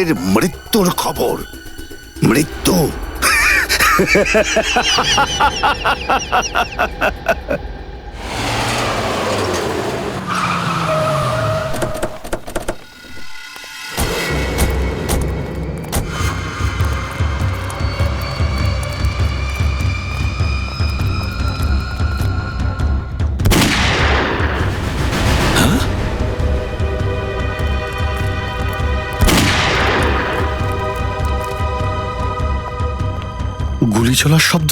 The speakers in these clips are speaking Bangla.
এর মৃত্যুর খবর। মৃত্যু। গুলি চলার শব্দ।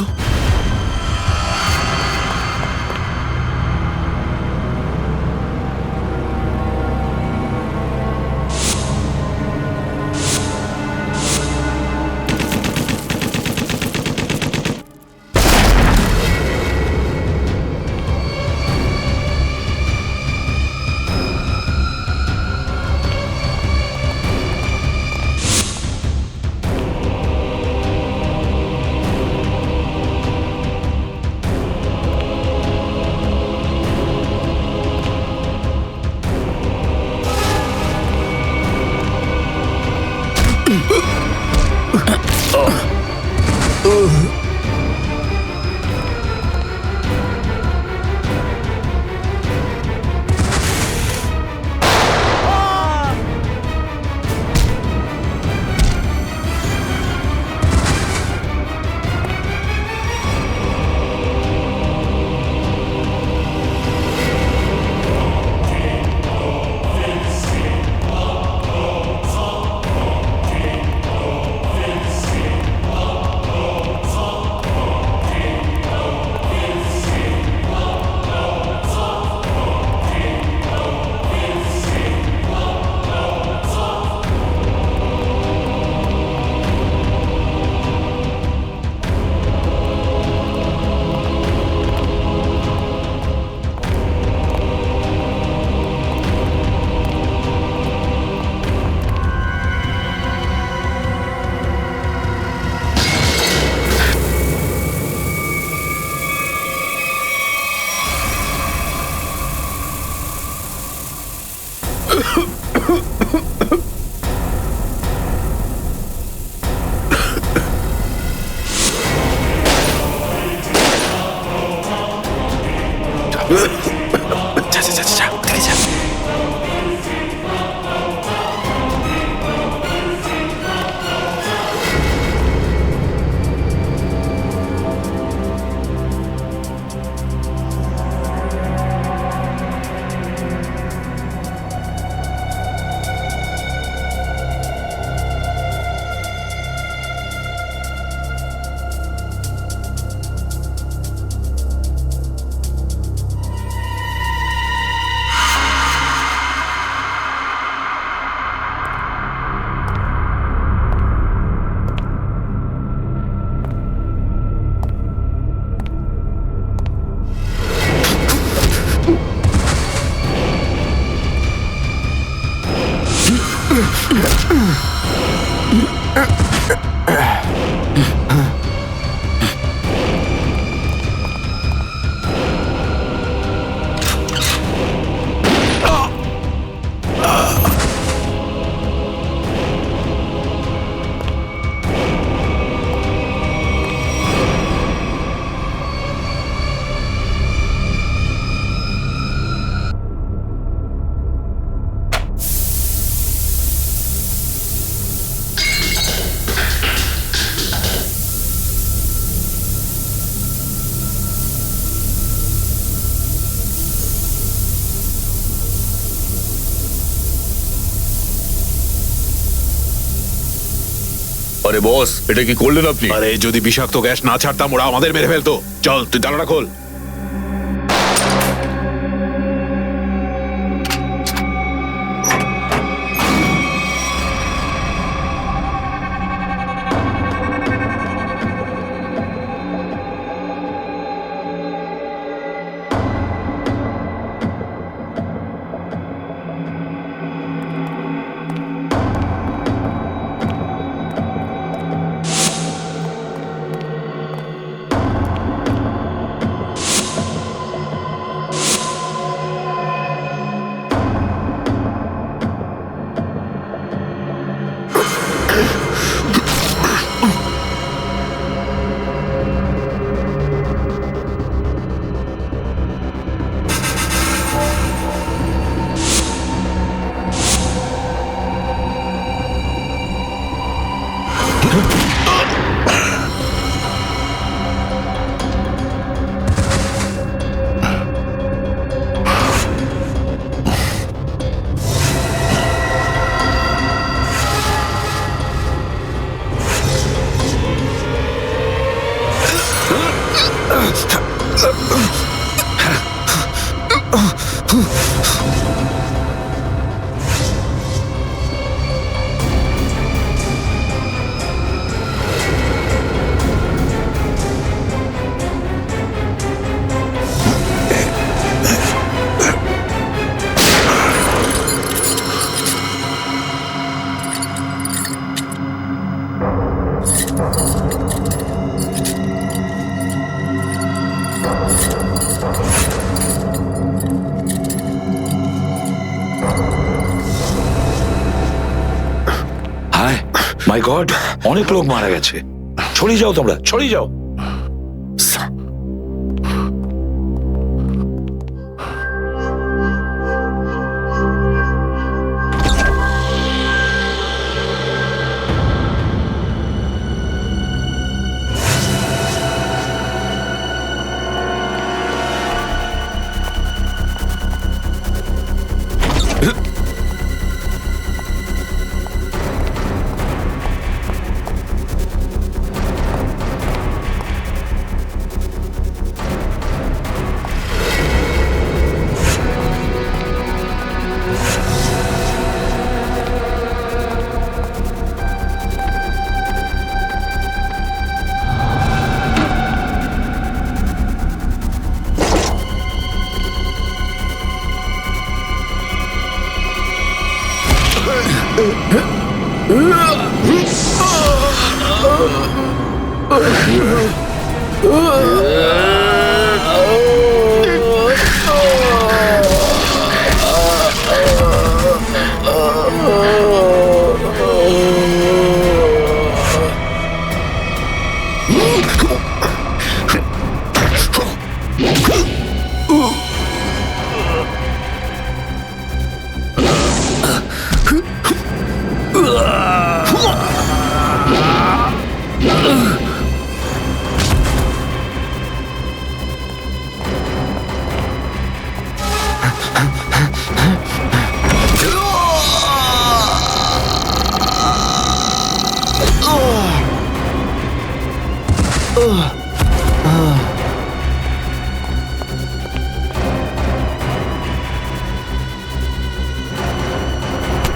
আরে বস, এটা কি করলেন আপনি? আরে যদি বিষাক্ত গ্যাস না ছাড়তাম ওরা আমাদের মেরে ফেলতো। চল তুই জানালা খোল। হায় মাই গড, অনেক লোক মারা গেছে। ছড়িয়ে যাও তোমরা, ছড়িয়ে যাও।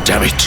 Damn it.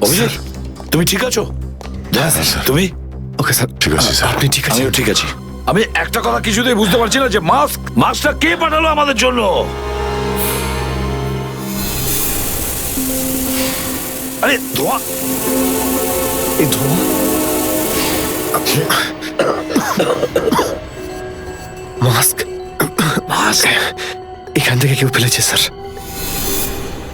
অভিজিৎ, তুমি ঠিক আছো? হ্যাঁ স্যার। তুমি? ওকে স্যার, ঠিক আছে, স্যার। আপনি ঠিক আছেন? আমিও ঠিক আছি। আমি একটা কথা কিছুতেই বুঝতে পারছি না যে মাস্কটা কে পাঠালো আমাদের জন্য? আরে ধোঁয়া! এই ধোঁয়া মাস্ক এখান থেকে কেউ ফেলেছে স্যার।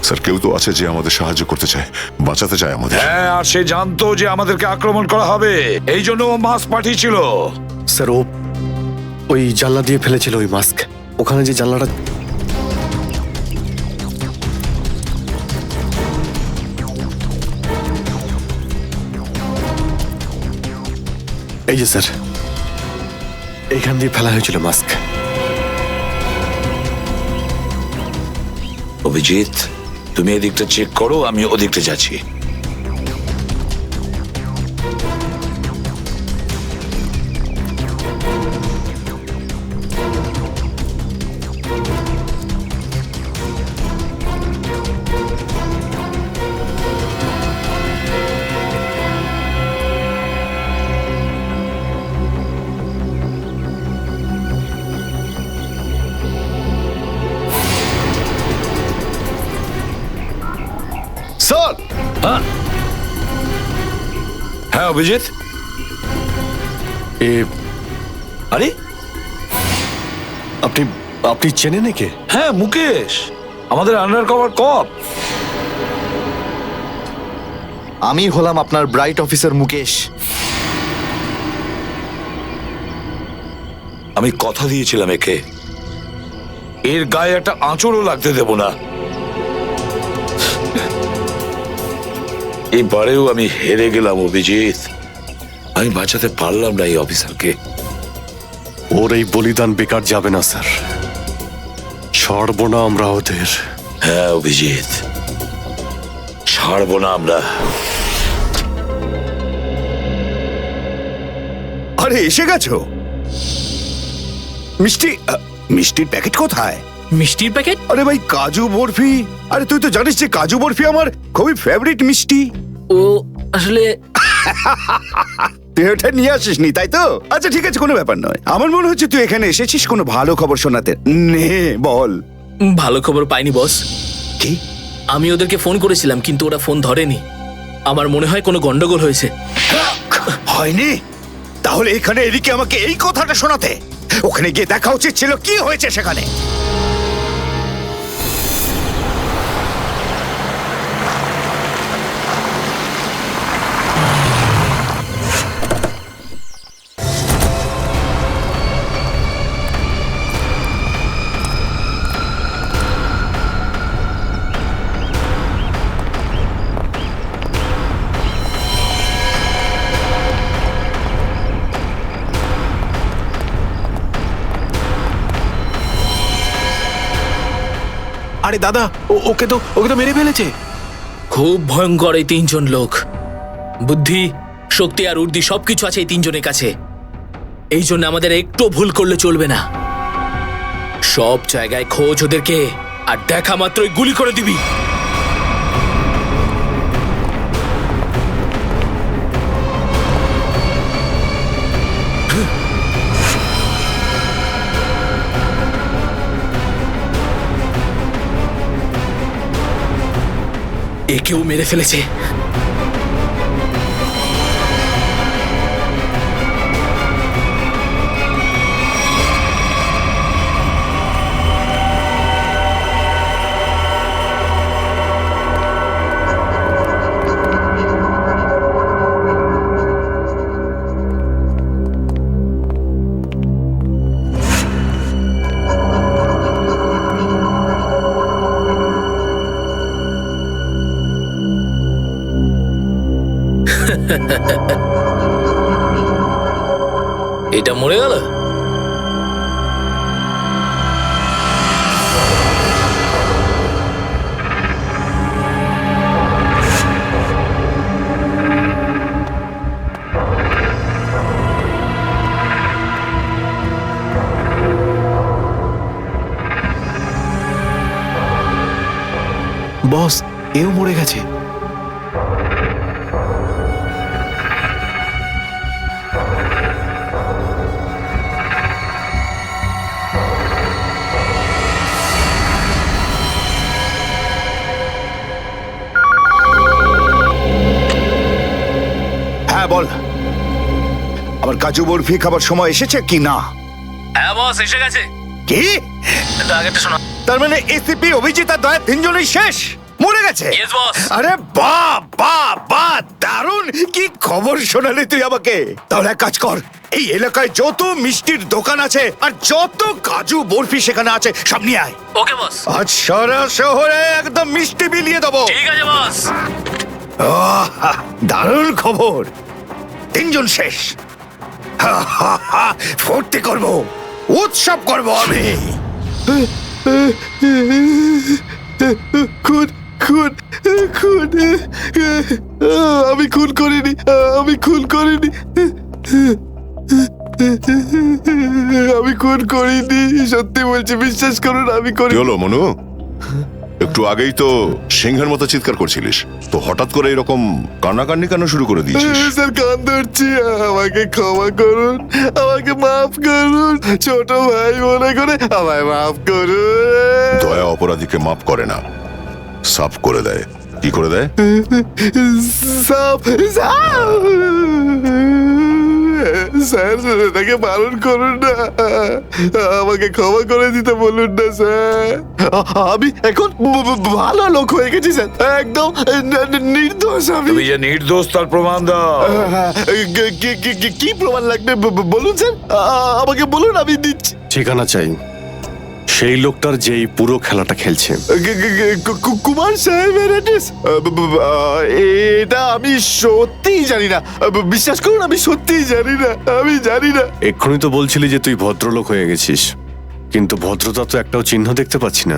স্যার, কেউ তো আছে যে আমাদের সাহায্য করতে চায়, বাঁচাতে চায় আমাদের। হ্যাঁ, আর সে জানতো যে আমাদেরকে আক্রমণ করা হবে, এই জন্য ও মাস্ক পাঠিয়েছিল। স্যার, ও ওই জানলা দিয়ে ফেলেছিল ওই মাস্ক। ওখানে যে জানলাটা, এই যে স্যার, এখান দিয়ে ফেলা হয়েছিল মাস্ক। অভিজিৎ, তুমি এদিকটা চেক করো, আমি ওদিকটা যাচ্ছি। স্যার, হ্যাঁ অভিজিৎ, আরে আপনি আপনি চেনেন একে? হ্যাঁ, মুকেশ, আমাদের আন্ডার কভার কপ। আমি হলাম আপনার ব্রাইট অফিসার মুকেশ। আমি কথা দিয়েছিলাম একে, এর গায়ে একটা আঁচড়ও লাগতে দেব না। এবারেও আমি হেরে গেলাম অভিজিৎ। আমি বাঁচাতে পারলাম না এই অফিসারকে। ওর এই বলিদান বেকার যাবে না স্যার, ছাড়বো না আমরা ওদের। হ্যাঁ অভিজিৎ, ছাড়বো না আমরা। আরে এসে গেছো? মিষ্টির প্যাকেট কোথায়? মিষ্টির প্যাকেট? আরে ভাই, কাজু বরফি। আরে তুই তো জানিস যে কাজু বরফি আমার খুবই ফেভারিট মিষ্টি। ও আসলে তুই ওটা নিয়ে আসিসনি, তাই তো? আচ্ছা ঠিক আছে, কোনো ব্যাপার নয়। আমার মনে হচ্ছে তুই এখানে এসেছিস কোনো ভালো খবর শোনাতে। নে বল। ভালো খবর পাইনি বস। কি? আমি ওদেরকে ফোন করেছিলাম কিন্তু ওরা ফোন ধরেনি। আমার মনে হয় কোনো গন্ডগোল হয়েছে। হয়নি? তাহলে এখানে এদিকে আমাকে এই কথাটা শোনাতে? ওখানে গিয়ে দেখা উচিত ছিল কি হয়েছে সেখানে। আরে দাদা, ওকে তো মেরে ফেলেছে। খুব ভয়ঙ্কর এই তিনজন লোক। বুদ্ধি, শক্তি আর উর্দি সবকিছু আছে এই তিনজনের কাছে। এই জন্য আমাদের একটু ভুল করলে চলবে না। সব জায়গায় খোঁজ ওদেরকে, আর দেখা মাত্রই গুলি করে দিবি। একেও মেরে ফেলেছে। এটা মরে গেল। বস, এও মরে গেছে। হ্যাঁ বল, আমার কাজু বরফি খাবার সময় এসেছে কি না? হ্যাঁ বস, এসে গেছে। কি? আগেরটা শোনো। তার মানে এসিপি অভিজিৎ আর দয়া তিনজনই শেষ, মরে গেছে? Yes, boss. আরে বাহ বাহ বাহ, দারুণ! কি খবর শোনালি তুই আমাকে। তাহলে এক কাজ কর, এই এলাকায় যত মিষ্টির দোকান আছে আর যত কাজু বরফি সেখানে আছে সব নিয়ে আয়। ওকে বস। আজ সারা শহরে একদম মিষ্টি বিলিয়ে দেবো। ঠিক আছে বস। আহ, দারুণ খবর, তিনজন শেষ। হা, হা, হা, ফুর্তি করব, উৎসব করব আমি। খুন খুন খুন, আমি খুন করিনি, আমি খুন করিনি, আমি খুন করিনি, সত্যি বলছি, বিশ্বাস করুন আমি কি করি। হলো মনু? একটু আগেই তো সিংহের মতো চিৎকার করছিলিস, তো হঠাৎ করে এরকম কান্নাকান্নি কেন শুরু করে দিয়েছিস? স্যার, কান ধরছি, আমাকে ক্ষমা করুন, আমাকে মাফ করুন, ছোট ভাই মনে করে আমায় মাফ করুন। দয়া অপরাধীকে মাফ করে না, সাফ করে দেয়। কি করে দেয়? সাপ সাপ, স্যার তাকে বারণ করুন না, আমাকে ক্ষমা করে দিতে বলুন না স্যার। আমি এখন ভালো লোক হয়ে গেছি স্যার, একদম নির্দোষ আমি। তুমি যে নির্দোষ তার প্রমাণ দাও। কি প্রমাণ লাগবে বলুন স্যার, আমাকে বলুন, আমি দিচ্ছি। ঠিকানা চাই সেই লোকটার যেই পুরো খেলাটা খেলছে। কুমার সাহেবের অ্যাড্রেস? এটা আমি সত্যিই জানি না, বিশ্বাস করুন, আমি সত্যিই জানি না, আমি জানি না। এক্ষুনি তো বলছিলি যে তুই ভদ্রলোক হয়ে গেছিস, কিন্তু ভদ্রতা তো একটাও চিহ্ন দেখতে পাচ্ছি না।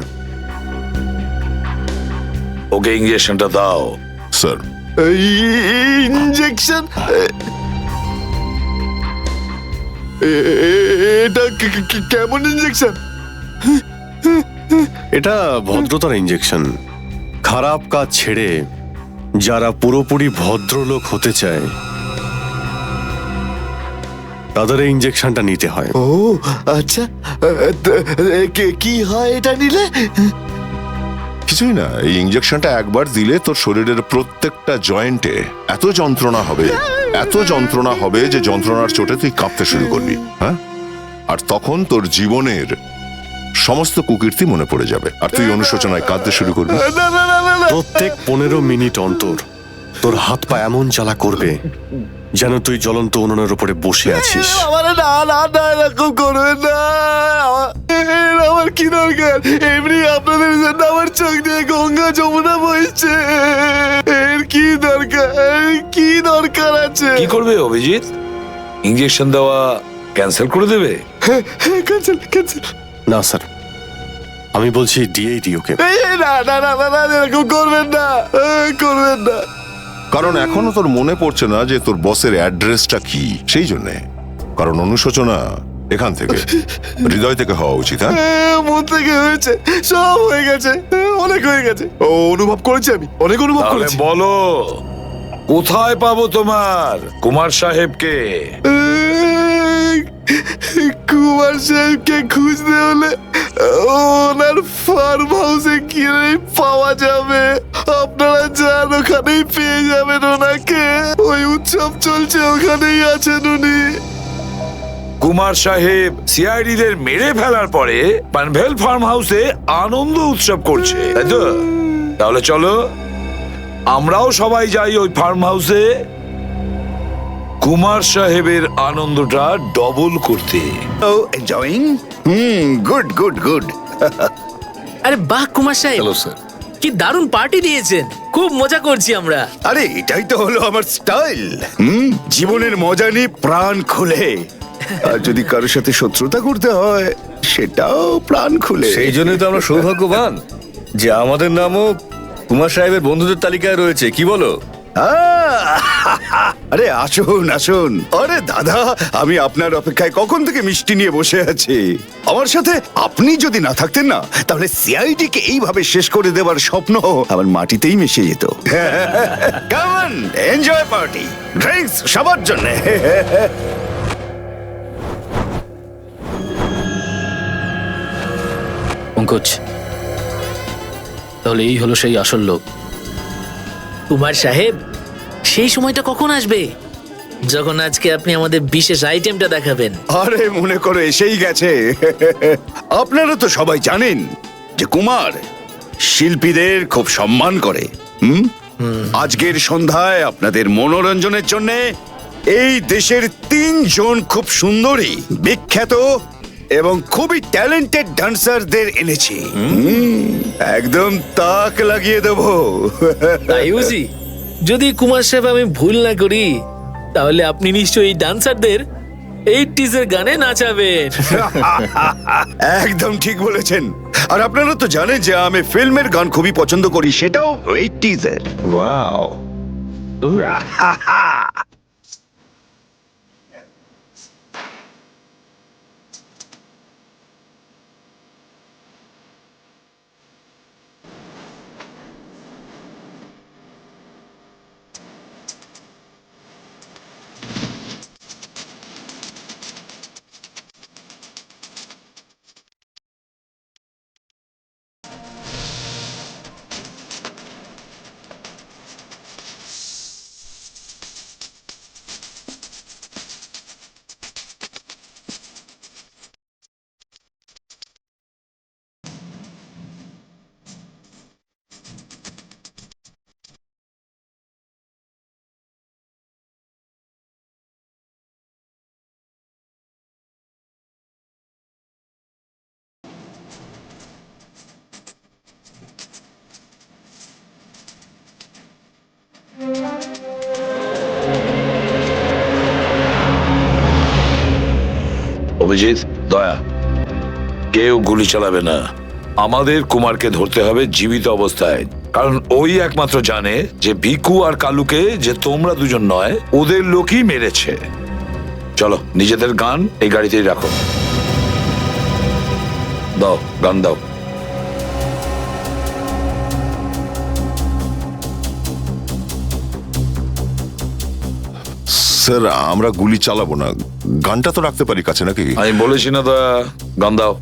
ওকে ইঞ্জেকশনটা দাও। Sir, injection? এটা কেমন ইনজেকশন? এটা ভদ্রতার ইঞ্জেকশন। খারাপ কাজ ছেড়ে যারা পুরোপুরি ভদ্রলোক হতে চায় তাদের এই ইঞ্জেকশনটা নিতে হয়। ও আচ্ছা, কি হয় এটা নিলে? কিছুই না, এই ইঞ্জেকশনটা একবার দিলে তোর শরীরের প্রত্যেকটা জয়েন্টে এত যন্ত্রণা হবে, এত যন্ত্রণা হবে যে যন্ত্রণার চোটে তুই কাঁপতে শুরু করবি। হ্যাঁ, আর তখন তোর জীবনের সমস্ত কুকীর্তি মনে পড়ে যাবে, আর তুই অনুশোচনায় কাঁদতে শুরু করবি। না না না না, প্রত্যেক 15 মিনিট অন্তর তোর হাত পা এমন জ্বালা করবে যেন তুই জ্বলন্ত উনুনের উপরে বসে আছিস। আমার না না না, এরকম করবেন না, আমার কি দরকার? এমনি আপনাদের জন্য আমার চোখ দিয়ে গঙ্গা যমুনা বইছে, এর কি দরকার? কি দরকার আছে? কি করবে অভিজিৎ? ইঞ্জেকশন দেওয়া ক্যান্সেল করে দেবে? Cancel cancel. না স্যার, আমি বলছি দিয়েই দিই ওকে। না না না না, এরকম করবেন না, করবেন না। কারণ এখনো তোর মনে পড়ছে না যে তোর বসের অ্যাড্রেসটা কি, সেই জন্যে। কারণ অনুশোচনা এখান থেকে, হৃদয় থেকে হওয়া উচিত। হ্যাঁ, মন থেকে হয়েছে, সব হয়ে গেছে, অনেক হয়ে গেছে, অনুভব করেছি আমি, অনেক অনুভব তাহলে করেছি। বলো, কোথায় পাবো তোমার কুমার সাহেবকে? কুমার সাহেবকে খুঁজতে হলে ওনার ফার্ম হাউসে গিয়ে পাওয়া যাবে। আপনারা যান, ওখানেই পেয়ে যাবেন ওনাকে। ওই উৎসব চলছে, ওখানেই আছেন উনি। কুমার সাহেব সিআইডিদের মেরে ফেলার পরে পানভেল ফার্ম হাউসে আনন্দ উৎসব করছে, তাই তো? তাহলে চলো আমরাও সবাই যাই ওই ফার্ম হাউসে কুমার সাহেবের আনন্দটা ডবল করতে। ও এনজয়িং। Good good good. আরে বাহ কুমার সাহেব, হ্যালো স্যার। কি দারুণ পার্টি দিয়েছেন, খুব মজা করছি আমরা। আরে এটাই তো হলো আমার স্টাইল। জীবনের মজা নিয়ে প্রাণ খুলে, আর যদি কারোর সাথে শত্রুতা করতে হয় সেটাও প্রাণ খুলে। সেই জন্যই তো আমরা সৌভাগ্যবান যে আমাদের নামও কুমার সাহেবের বন্ধুদের তালিকায় রয়েছে, কি বলো? আরে আসুন আসুন। আরে দাদা, আমি আপনার অপেক্ষায় কখন থেকে মিষ্টি নিয়ে বসে আছি। আমার সাথে আপনি যদি না থাকতেন না, তাহলে সিআইডি কে এইভাবে শেষ করে দেওয়ার স্বপ্ন আমার মাটিতেই মিশে যেত। কেমন এনজয় পার্টি, ড্রিঙ্কস সবার জন্য। পঙ্কজ, তাহলে এই হলো সেই আসল লোক। কুমার সাহেব, সেই সময়টা কখন আসবে যখন আজকে আপনি আমাদের বিশেষ আইটেমটা দেখাবেন? আরে মনে করো এসেই গেছে। আপনারা তো সবাই জানেন যে কুমার শিল্পীদের খুব সম্মান করে। আজকের সন্ধ্যায় আপনাদের মনোরঞ্জনের জন্য এই দেশের 3 জন খুব সুন্দরী, বিখ্যাত এবং খুবই ট্যালেন্টেড ডান্সারদের এনেছি। একদম তাক লাগিয়ে দেবো। তাই বুঝি? যদি কুমার সাহেব আমি ভুল না করি, তাহলে আপনি নিশ্চয়ই এই ডান্সারদের 80s এর গানে নাচাবেন। একদম ঠিক বলেছেন। আর আপনারা তো জানেন যে আমি ফিল্মের গান খুবই পছন্দ করি, সেটাও 80s এর। ওয়াও। অভিজিৎ, দয়া, কেউ গুলি চালাবে না। আমাদের কুমারকে ধরতে হবে জীবিত অবস্থায়, কারণ ওই একমাত্র জানে যে ভিকু আর কালুকে যে তোমরা দুজন নয়, ওদের লোকই মেরেছে। চলো, নিজেদের গান এই গাড়িতেই রাখো। দাও, গান দাও। স্যার, আমরা গুলি চালাবো না, গানটা তো রাখতে পারি কাছে নাকি? আমি বলেছি না দয়া, গান দাও।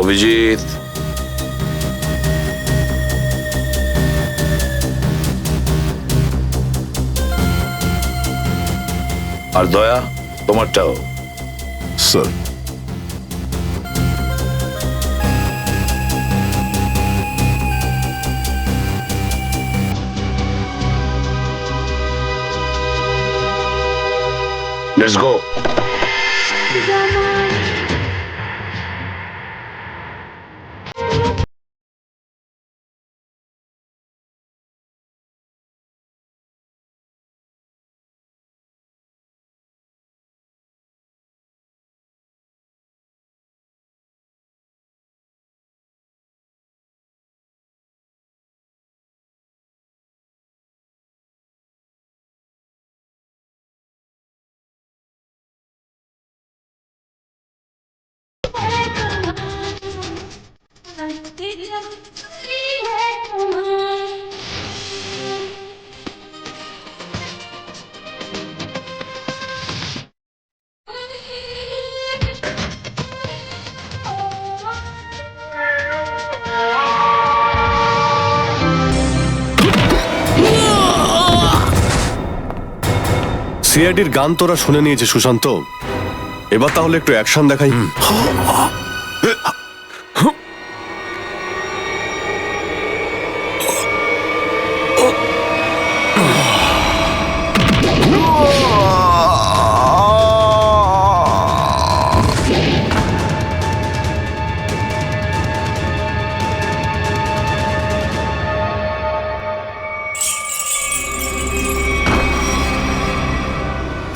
অভিজিৎ, আর দয়া তোমারটাও। Sir, let's go. সিআইডির গান তোরা শুনে নিয়েছে সুশান্ত, এবার তাহলে একটু অ্যাকশন দেখাই।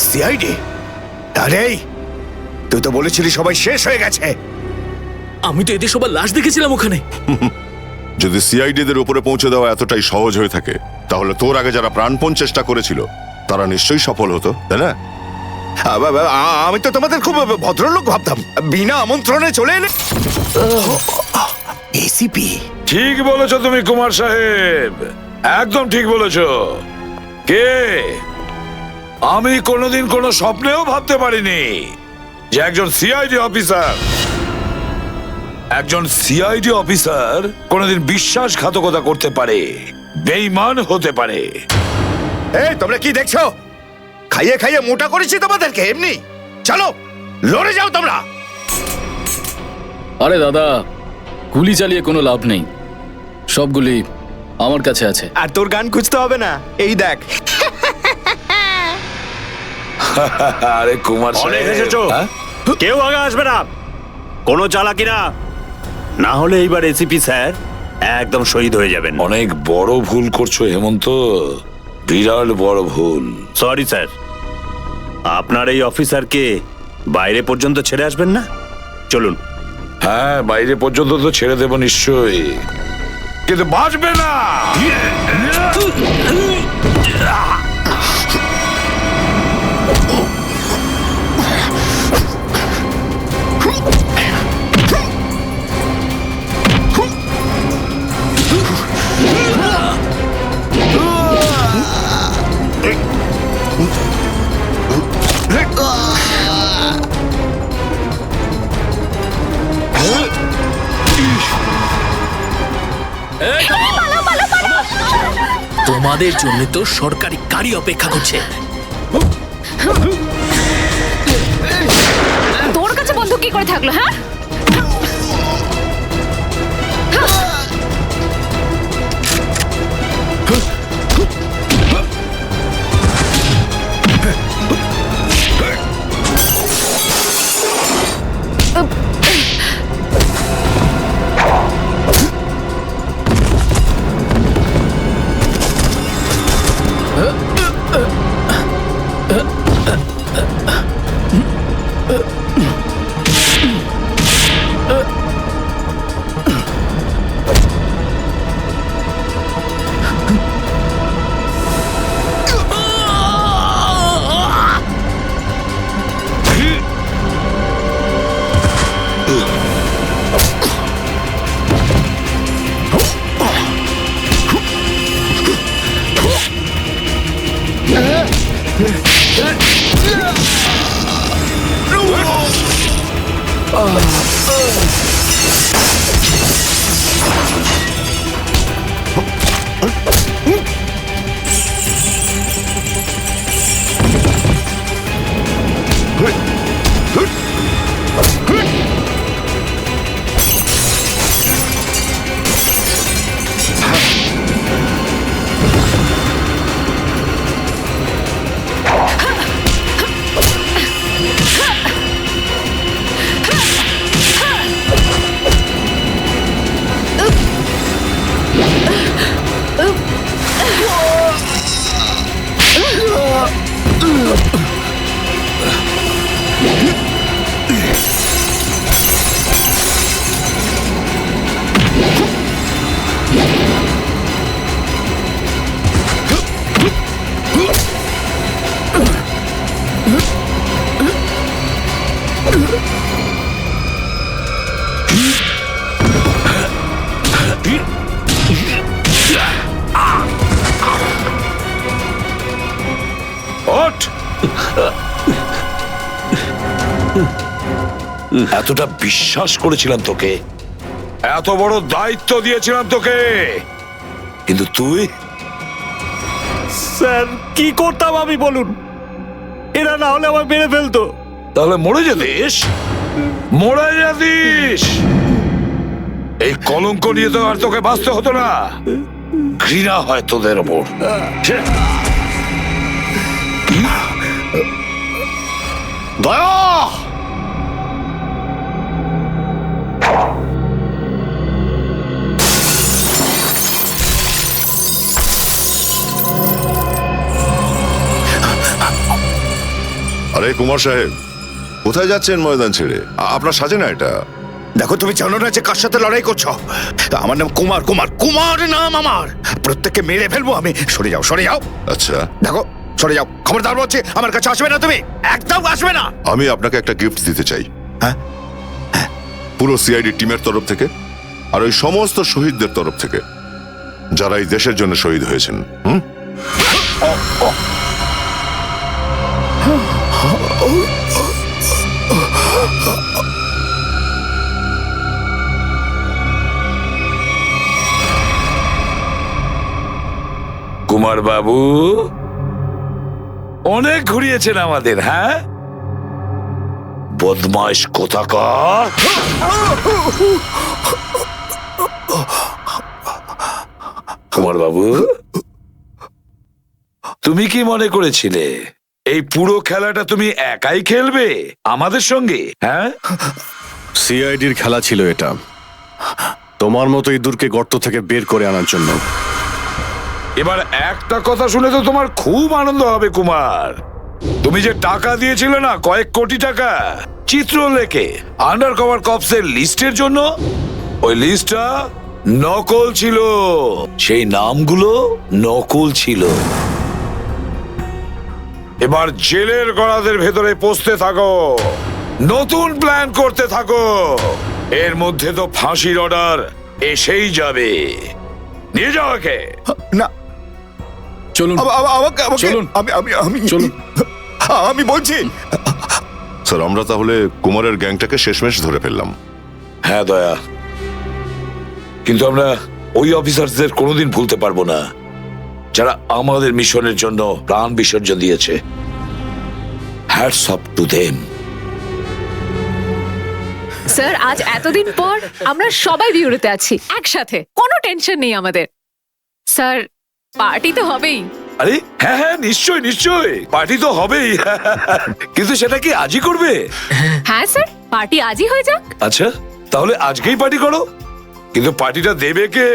সিআইডি? আরে তুই তো বলেছিলি সবাই শেষ হয়ে গেছে। আমি তো এদের সবার লাশ দেখেছিলাম ওখানে। যদি সিআইডিদের উপরে পৌঁছে দেওয়া এতটাই সহজ হয়ে থাকে, তাহলে তোর আগে যারা প্রাণপণ চেষ্টা করেছিল তারা নিশ্চয়ই সফল হতো, তাই না? আমি তো তোমাদের খুব ভদ্রলোক ভাবতাম, বিনা আমন্ত্রণে চলে এলে। এসিপি? ঠিক বলেছো তুমি কুমার সাহেব, একদম ঠিক বলেছো। কে? আমি কোনোদিন কোনো স্বপ্নেও ভাবতে পারিনি যে একজন সিআইডি অফিসার কোনোদিন বিশ্বাসঘাতকতা করতে পারে, বেঈমান হতে পারে। এই তোমরা কি দেখছো? খাইয়ে খাইয়ে মোটা করেছি তোমাদেরকে এমনি। চলো লড়ে যাও তোমরা। আরে দাদা, গুলি চালিয়ে কোনো লাভ নেই, সবগুলি আমার কাছে আছে। আর তোর গান খুঁজতে হবে না, এই দেখ। আরে কুমার সাহেব, হ্যাঁ? কেউ আগে আসবে না, কোনো চালাকি না, না হলে এইবার এসিপি স্যার একদম শহীদ হয়ে যাবেন। অনেক বড় ভুল করছো হেমন্ত, বিরাট বড় ভুল। সরি স্যার, আপনার এই অফিসারকে বাইরে পর্যন্ত ছেড়ে আসবেন না? চলুন। হ্যাঁ, বাইরে পর্যন্ত তো ছেড়ে দেবো নিশ্চয়ই, কিন্তু বাঁচবে না। তোমাদের জন্য তো সরকারি গাড়ি অপেক্ষা করছে। তোর কাছে বন্দুক কি করে থাকলো? হ্যাঁ, এতটা বিশ্বাস করেছিলাম তোকে, এত বড় দায়িত্ব দিয়েছিলাম তোকে, কিন্তু তুই। স্যার কি করতাম আমি বলুন? এরা না হলে আমার মেরে ফেলতো। তাহলে মরে যেতিস, মরে যেতিস। এই কলঙ্ক নিয়ে তো আর তোকে বাঁচতে হতো না। ঘৃণা হয় তোদের ওপর। দয়া! আরে কুমার সাহেব, কোথায় যাচ্ছেন ময়দান ছেড়ে? আপনার সাজে না এটা। দেখো, তুমি জানো না যে কার সাথে লড়াই করছো? আমার নাম কুমার, কুমার, কুমার নাম আমার। প্রত্যেককে মেরে ফেলবো আমি। সরে যাও, সরে যাও। আচ্ছা, দেখো, সরে যাও। খবরদার বলছি, আমার কাছে আসবে না তুমি, একদম আসবে না। আমি আপনাকে একটা গিফট দিতে চাই। হ্যাঁ? পুরো সিআইডি টিমের তরফ থেকে আর ওই সমস্ত শহীদদের তরফ থেকে যারা এই দেশের জন্য শহীদ হয়েছেন। কুমার বাবু অনেক ঘুরিয়েছেন আমাদের, হ্যাঁ? বদমাইশ কোথাকার। কুমার বাবু, তুমি কি মনে করেছিলে এই পুরো খেলাটা তুমি একাই খেলবে আমাদের সঙ্গে? হ্যাঁ, সিআইডির খেলা ছিল এটা, তোমার মতো ইঁদুরকে গর্ত থেকে বের করে আনার জন্য। এবার একটা কথা শুনে তো তোমার খুব আনন্দ হবে কুমার। তুমি যে টাকা দিয়েছিলে না, কয়েক কোটি টাকা চিত্রলেখে আন্ডার কভার কপসের লিস্টের জন্য, ওই লিস্টটা নকল ছিল। সেই নামগুলো নকল ছিল। এবার জেলের গড়াদের ভেতরে পৌঁছতে থাকো, নতুন প্ল্যান করতে থাকো। এর মধ্যে তো ফাঁসির অর্ডার এসেই যাবে। নিয়ে যাও একে। না, চলুন আমাকে চলুন। আমি চলুন। আমি বলছি। স্যার, আমরা তাহলে কুমারের গ্যাংটাকে শেষমেশ ধরে ফেললাম। হ্যাঁ দয়া, কিন্তু আমরা ওই অফিসারদের কোনোদিন ভুলতে পারবো না যারা আমাদের মিশনের জন্য প্রাণ বিসর্জন দিয়েছে। Hats off to them. Sir, আজ এতদিন পর আমরা সবাই বিউরোতে আছি একসাথে, কোনো টেনশন নেই আমাদের। স্যার, পার্টি তো হবেই। আরে হ্যাঁ হ্যাঁ, নিশ্চয় নিশ্চয়, পার্টি তো হবেই। কিন্তু সেটা কি আজই করবে? হ্যাঁ স্যার, পার্টি আজই হয়ে যাক। আচ্ছা, তাহলে আজকেই পার্টি করো। কিন্তু পার্টিটা দেবে কে?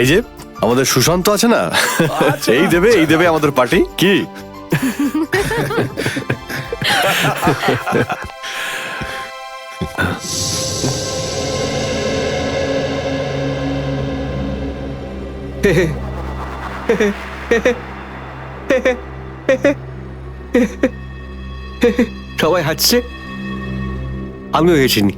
এই যে আমাদের সুশান্ত আছে না, এই দেবে আমাদের পার্টি। কি সবাই হাসছে, আমিও হেসিনি।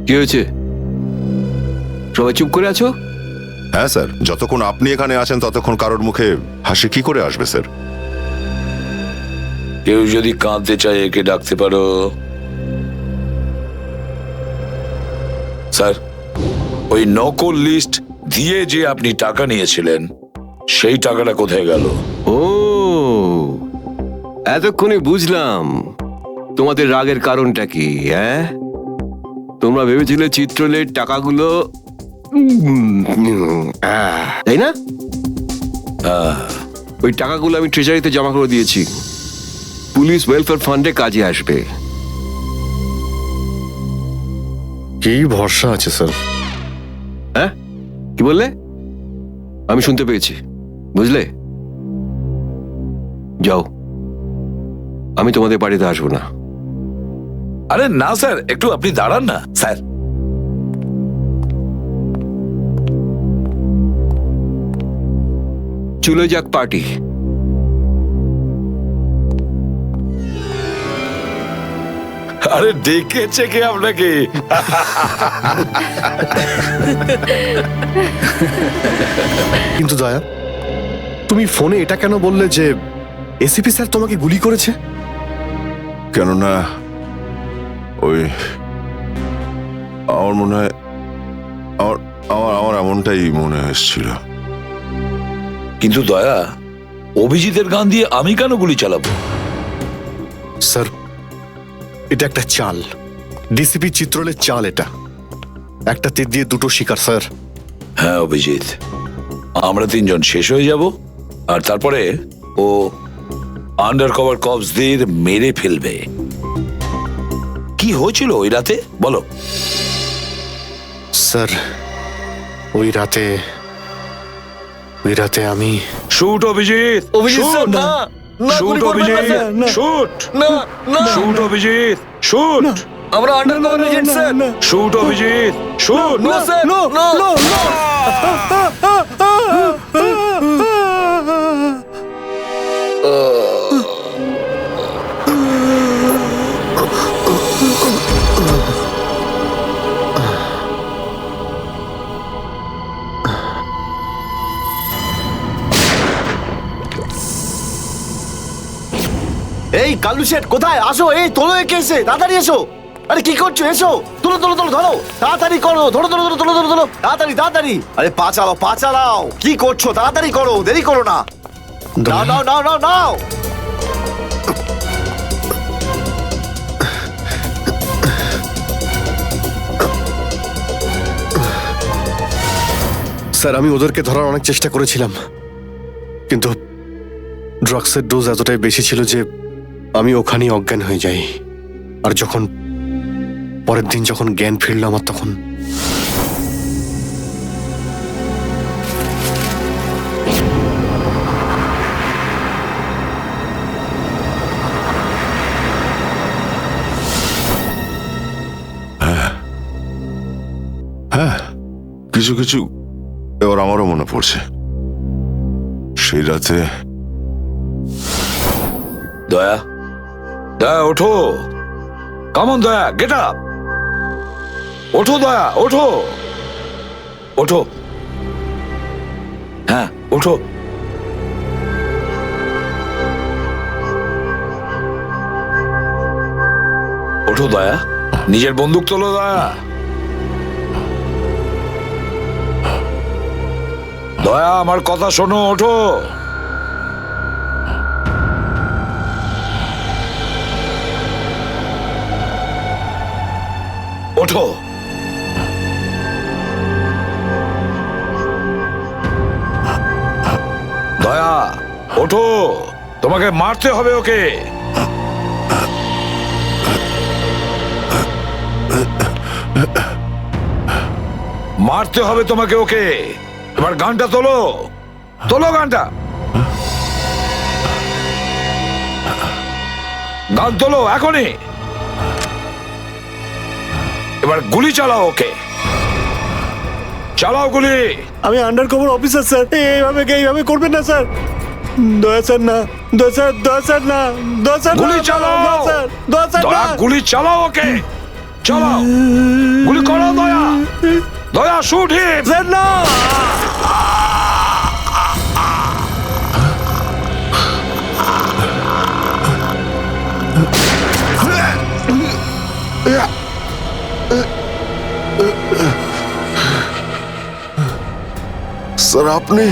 কি হয়েছে? সবাই চুপ করে আছো? হ্যাঁ স্যার, যতক্ষণ আপনি এখানে আছেন ততক্ষণ কারোর মুখে হাসি কি করে আসবে স্যার? কেউ যদি কাঁদতে চায় একে ডাকতে পারো। স্যার, ওই নকল লিস্ট দিয়ে যে আপনি টাকা নিয়েছিলেন, সেই টাকাটা কোথায় গেল? ও, এতক্ষণে বুঝলাম তোমাদের রাগের কারণটা কি। হ্যাঁ, তোমরা ভেবেছিলে চিত্রলের টাকাগুলো, তাই না? ওই টাকাগুলো আমি ট্রেজারিতে জমা করে দিয়েছি, পুলিশ ওয়েলফেয়ার ফান্ডে কাজে আসবে। কি ভরসা আছে স্যার? হ্যাঁ, কি বললে? আমি শুনতে পেয়েছি, বুঝলে? যাও, আমি তোমাদের বাড়িতে আসবো না। আরে না স্যার, একটু আপনি দাঁড়ান না স্যার। চলে যাক পার্টি। আরে ডেকেছে কে আপনাকে? কিন্তু দয়া, তুমি ফোনে এটা কেন বললে যে এসিপি স্যার তোমাকে গুলি করেছে? কেননা ওই আমার মনে হয় আমার আমার আমার এমনটাই মনে এসেছিল। কিন্তু দয়া, অভিজিতের গান দিয়ে আমি কেন গুলি চালাবো? স্যার, এটা একটা চাল, ডিসিপি চিত্রলের চাল। এটা একটা তীর দিয়ে দুটো শিকার স্যার। হ্যাঁ অভিজিৎ, আমরা তিনজন শেষ হয়ে যাব, আর তারপরে ও আন্ডার কভার কপসদের মেরে ফেলবে। কি হয়েছিল ওই রাতে বলো? স্যার, ওই রাতে আমি shoot Abhijit, Abhijit sir, shoot! না না, শুট গুলি করবেন না, অভিজিৎ, স্যার, না। শুট! না না, শুট অভিজিৎ, শুট! আমরা under cover agent sir. Shoot Abhijit, shoot! না স্যার, না না। এই কালু শেঠ কোথায়? আসো, এই তোলো একে, এসে তাড়াতাড়ি এসো। আরে কি করছো? এসো, তোলো তোলো তোলো, ধরো তাড়াতাড়ি করো, ধরো ধরো ধরো, তোলো ধরো ধরো, তাড়াতাড়ি তাড়াতাড়ি। আরে পা চালাও, পা চালাও, কি করছো? তাড়াতাড়ি করো, দেরি করো না। নাও নাও নাও নাও নাও। স্যার, আমি ওদেরকে ধরার অনেক চেষ্টা করেছিলাম, কিন্তু ড্রাগসের ডোজ এতটাই বেশি ছিল যে আমি ওখানেই অজ্ঞান হয়ে যাই। আর যখন পরের দিন যখন জ্ঞান ফিরল আমার, তখন হ্যাঁ, কিছু কিছু এবার আমারও মনে পড়ছে। সেই রাতে দয়া, দয়া ওঠো, কামন দয়া, গেট আপ, ওঠো দয়া, ওঠো, ওঠো, হ্যাঁ ওঠো। ওঠো দয়া, নিজের বন্দুক তোলো দয়া। দয়া, আমার কথা শোনো, ওঠো। ওঠো। দয়া ওঠো, তোমাকে মারতে হবে ওকে। মারতে হবে তোমাকে ওকে। এবার গানটা তোলো, তোলো গানটা, গান তোলো এখনই। এবার গুলি চালাও ওকে, চালাও গুলি। আমি আন্ডার কভার অফিসার স্যার, এইভাবে করবেন না স্যার। দয়া স্যার না, দয়া স্যার, দয়া স্যার না, দয়া স্যার, গুলি চালাও, দয়া স্যার, দয়া স্যার দয়া না। গুলি চালাও ওকে, চালাও গুলি করো দয়া, দয়া শুট হিম। স্যার না। স্যার, আপনি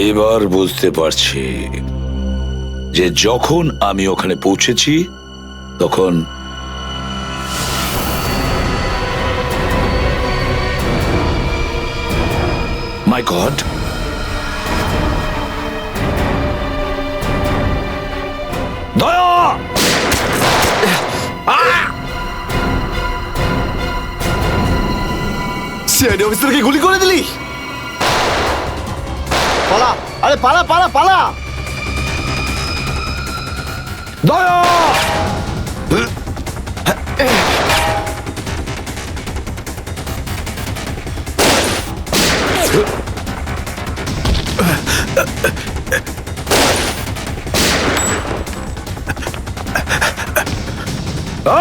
এবার বুঝতে পারছি যে যখন আমি ওখানে পৌঁছেছি তখন মাই গড, দয়া, সিআইডি অফিসারকে গুলি করে দিলি? পালা, আরে পালা পালা পালা। দয়া,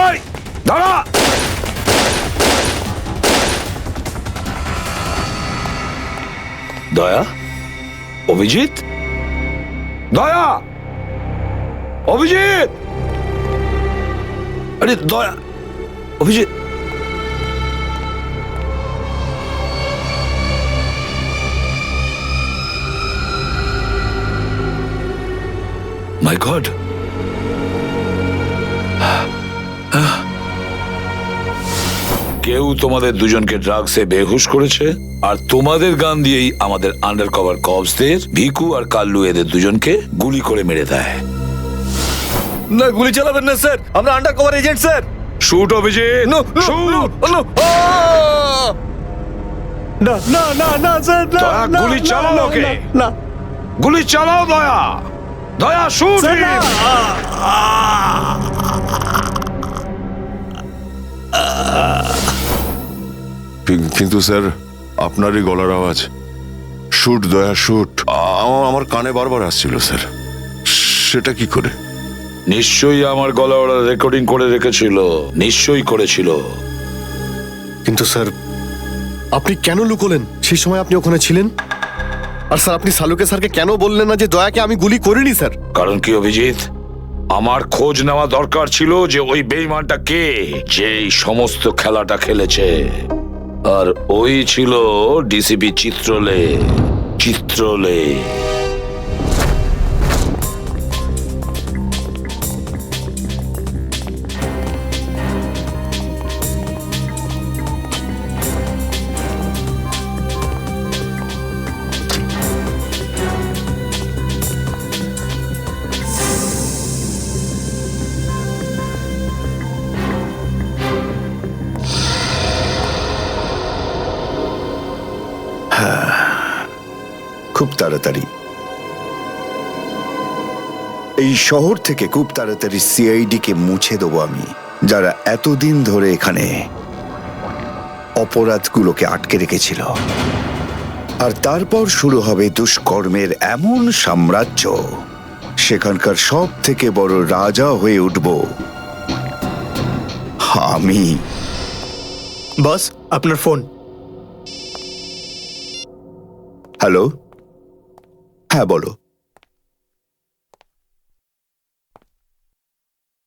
এই দাঁড়া। দয়া, অভিজিৎ, দয়া, অভিজিৎ, আরে দয়া, অভিজিৎ। মাই গড, কেউ তোমাদের দুজনকে ড্রাগসে বেহুশ করেছে, আর তোমাদের গান দিয়েই আমাদের আন্ডার কভার কপসদের ভিকু আর কাল্লু এদের দুজনকে গুলি করে মেরে দেয়। না, গুলি চালাবেন না স্যার, আমরা under cover agent sir. Shoot Abhijit, shoot. না না না না স্যার, না, দয়া, না, গুলি না, চালাও না, ওকে। না, গুলি চালাও দয়া, দয়া শুট স্যার, না। কিন্তু স্যার, আপনারই গলার আওয়াজ, শুট দয়া শুট, আমার কানে বারবার আসছিল স্যার। সেটা কি করে? নিশ্চয়ই আমার গলা ওরা রেকর্ডিং করে রেখেছিল, নিশ্চয়ই করেছিল। কিন্তু স্যার, আপনি কেন লুকোলেন? সেই সময় আপনি ওখানে ছিলেন। আর স্যার, আপনি সালুকে স্যারকে কেন বললেন না যে দয়াকে আমি গুলি করিনি স্যার? কারণ কি অভিজিৎ, আমার খোঁজ নেওয়া দরকার ছিল যে ওই বেঈমানটা কে, যে এই সমস্ত খেলাটা খেলেছে। আর ওই ছিল ডিসিপি চিত্রলে। চিত্রলে খুব তাড়াতাড়ি এই শহর থেকে খুব তাড়াতাড়ি সিআইডি কে মুছে দেবো আমি, যারা এতদিন ধরে এখানে অপরাধগুলোকে আটকে রেখেছিল। আর তারপর শুরু হবে দুষ্কর্মের এমন সাম্রাজ্য, সেখানকার সব থেকে বড় রাজা হয়ে উঠব আমি। বস, আপনার ফোন। হ্যালো, হ্যাঁ বলো।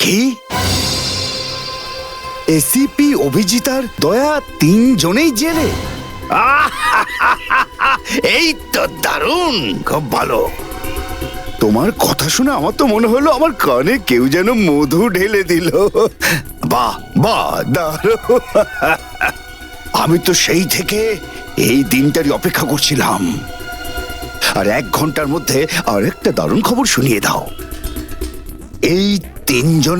কি? এসিপি অভিজিৎ আর দয়া তিনজনেই জেলে? এই তো দারুণ, খুব ভালো। তোমার কথা শুনে আমার তো মনে হলো আমার কানে কেউ যেন মধু ঢেলে দিল। বাহ বাহ, দারুণ। আমি তো সেই থেকে এই দিনটারই অপেক্ষা করছিলাম। আর 1 ঘন্টার মধ্যে আরেকটা দারুণ খবর শুনিয়ে দাও। এই তিনজন